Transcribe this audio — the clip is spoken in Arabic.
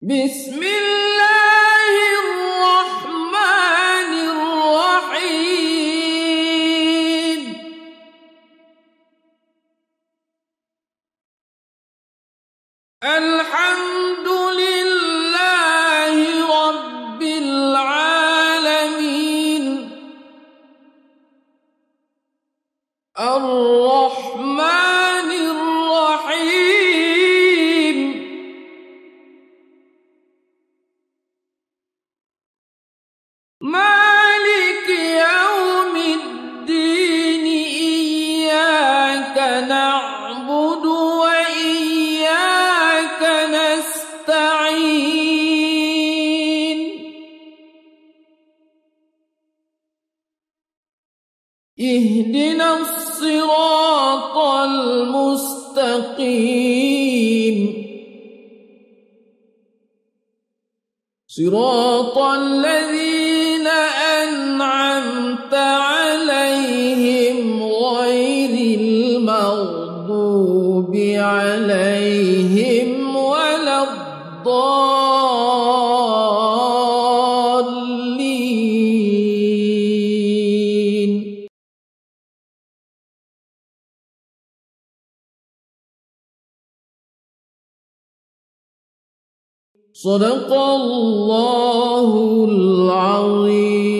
بسم الله الرحمن الرحيم الحمد لله رب العالمين الرحمن الرحيم مالك يوم الدين إياك نعبد وإياك نستعين اهدنا الصراط المستقيم صراط الذين أنعمت عليهم غير المغضوب عليهم ولا الضالين. صدق الله العظيم.